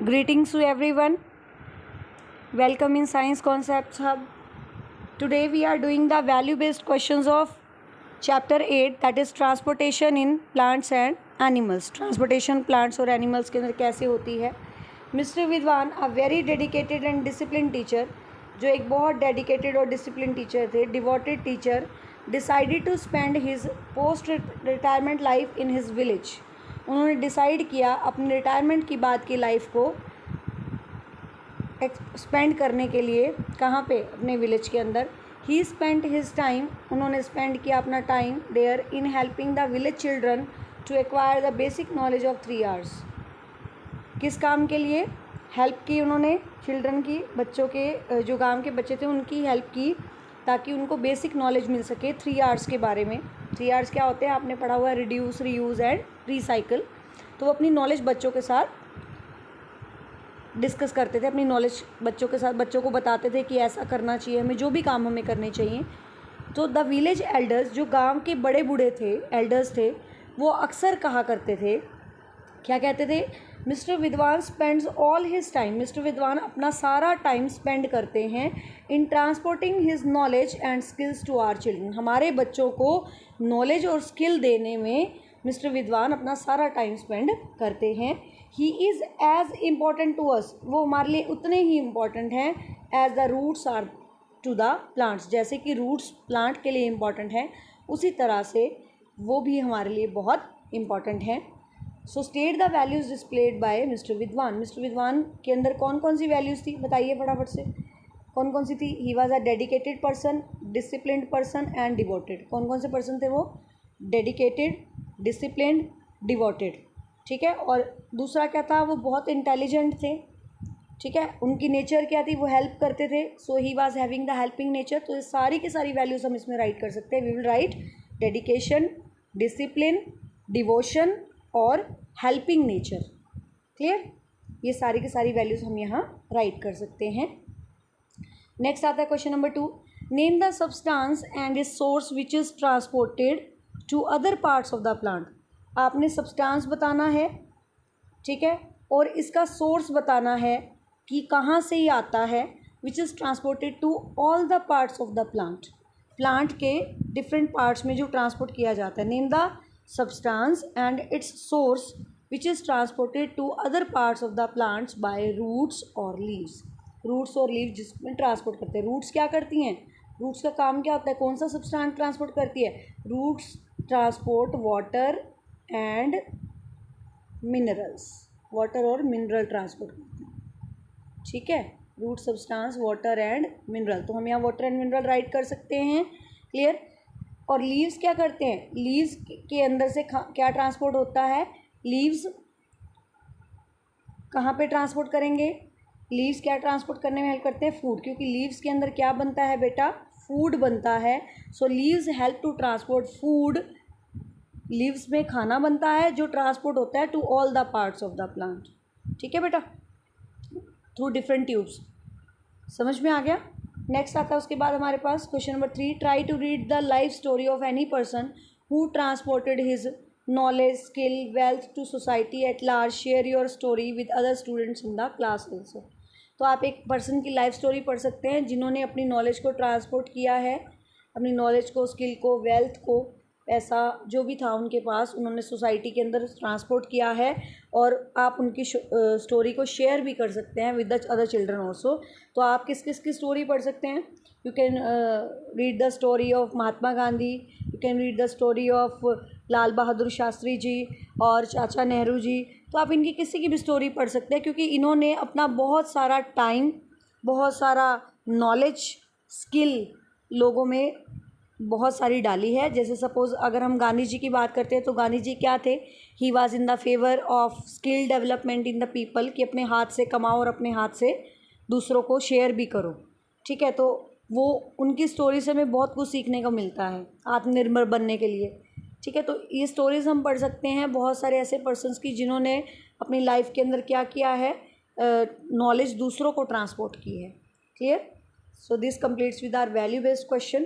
Greetings to everyone. Welcome in Science Concepts Hub. Today we are doing the value-based questions of Chapter 8, that is Transportation in Plants and Animals. Transportation plants और animals के अंदर कैसे होती है. Mr. Vidwan, a very dedicated and disciplined teacher, जो एक बहुत dedicated और disciplined teacher थे, devoted teacher, decided to spend his post-retirement life in his village. उन्होंने डिसाइड किया अपने रिटायरमेंट की बाद की लाइफ को स्पेंड करने के लिए कहाँ पे, अपने विलेज के अंदर. ही स्पेंड हिज टाइम, उन्होंने स्पेंड किया अपना time there in helping the village children to acquire the basic knowledge of 3 hours. किस काम के लिए हेल्प की उन्होंने? चिल्ड्रन की, बच्चों के, जो गांव के बच्चे थे उनकी हेल्प की ताकि उनको बेसिक नॉलेज मिल सके 3 आवर्स के बारे में. 3 आवर्स क्या होते हैं, आपने पढ़ा हुआ है, रिड्यूस, रीयूज़ एंड रिसाइकल. तो वो अपनी नॉलेज बच्चों के साथ डिस्कस करते थे, अपनी नॉलेज बच्चों के साथ, बच्चों को बताते थे कि ऐसा करना चाहिए हमें, जो भी काम हमें करने चाहिए. तो द विलेज एल्डर्स, जो गांव के बड़े बूढ़े थे, एल्डर्स थे, वो अक्सर कहा करते थे, क्या कहते थे? Mister Vidwan spends all his time, mister Vidwan अपना सारा टाइम स्पेंड करते हैं in transporting his knowledge and skills to our children. हमारे बच्चों को नॉलेज और स्किल देने में मिस्टर विद्वान अपना सारा टाइम स्पेंड करते हैं. He is as important to us, वो हमारे लिए उतने ही इम्पॉर्टेंट हैं as the roots are to the plants. जैसे कि रूट्स प्लांट के लिए इम्पॉर्टेंट हैं, उसी तरह से वो भी हमारे लिए बहुत इम्पॉर्टेंट हैं. So state the values displayed by mister Vidwan. Mister Vidwan के अंदर कौन कौन सी वैल्यूज़ थी, बताइए फटाफट से, कौन कौन सी थी? He was a dedicated person, disciplined person and devoted. कौन कौन से पर्सन थे वो? Dedicated, disciplined, devoted. ठीक है. और दूसरा क्या था? वो बहुत इंटेलिजेंट थे. ठीक है. उनकी नेचर क्या थी? वो हेल्प करते थे. So he was having the helping nature. तो ये सारी की सारी वैल्यूज़ हम इसमें राइट कर सकते हैं. We will write dedication, discipline, devotion और हेल्पिंग नेचर. क्लियर? ये सारी की सारी वैल्यूज़ हम यहाँ राइट कर सकते हैं. नेक्स्ट आता है question number 2. Name the substance and is source which is transported to other parts of the plant. आपने सब्सटेंस बताना है, ठीक है, और इसका सोर्स बताना है कि कहाँ से ये आता है. Which is transported to all the parts of the plant. Plant के डिफरेंट पार्ट्स में जो ट्रांसपोर्ट किया जाता है. Name the substance and its source which is transported to other parts of the plants by roots or leaves. roots और leaves जिसमें transport करते हैं. रूट्स क्या करती हैं? रूट्स का काम क्या होता है? कौन सा सब्सटेंस ट्रांसपोर्ट करती है? Roots transport water and minerals. Water और मिनरल ट्रांसपोर्ट करते हैं. ठीक है. Root substance, water and mineral. तो हम यहाँ वाटर एंड मिनरल राइट कर सकते हैं. क्लियर? और लीव्स क्या करते हैं? लीव्स के अंदर से क्या ट्रांसपोर्ट होता है? लीव्स कहाँ पे ट्रांसपोर्ट करेंगे? लीव्स क्या ट्रांसपोर्ट करने में हेल्प करते हैं? फूड. क्योंकि लीव्स के अंदर क्या बनता है बेटा? फूड बनता है. So leaves help to transport food. Leaves में खाना बनता है जो ट्रांसपोर्ट होता है to all the parts of the plant. ठीक है बेटा, थ्रू डिफरेंट ट्यूब्स. समझ में आ गया? नेक्स्ट आता है उसके बाद हमारे पास question number 3. Try to read the life story of any person who transported his knowledge, skill, wealth to society at large. Share your story with other students in the class also. तो आप एक person की life story पढ़ सकते हैं जिन्होंने अपनी knowledge को ट्रांसपोर्ट किया है, अपनी नॉलेज को, स्किल को, वेल्थ को, पैसा जो भी था उनके पास, उन्होंने सोसाइटी के अंदर ट्रांसपोर्ट किया है. और आप उनकी स्टोरी को शेयर भी कर सकते हैं with the other children also. तो आप किस किस की स्टोरी पढ़ सकते हैं? You can read the story of Mahatma Gandhi, you can read the story of Lal Bahadur Shastri ji और चाचा नेहरू जी. तो आप इनकी किसी की भी स्टोरी पढ़ सकते हैं क्योंकि इन्होंने अपना बहुत सारा टाइम, बहुत सारा नॉलेज, स्किल लोगों में बहुत सारी डाली है. जैसे सपोज़ अगर हम गांधी जी की बात करते हैं तो गांधी जी क्या थे? He was in the favour of skill development in the people, कि अपने हाथ से कमाओ और अपने हाथ से दूसरों को शेयर भी करो. ठीक है. तो वो उनकी स्टोरी से हमें बहुत कुछ सीखने को मिलता है आत्मनिर्भर बनने के लिए. ठीक है. तो ये स्टोरीज़ हम पढ़ सकते हैं बहुत सारे ऐसे पर्सनस की जिन्होंने अपनी लाइफ के अंदर क्या किया है? नॉलेज दूसरों को ट्रांसपोर्ट की है. Clear? So this completes with our value based question.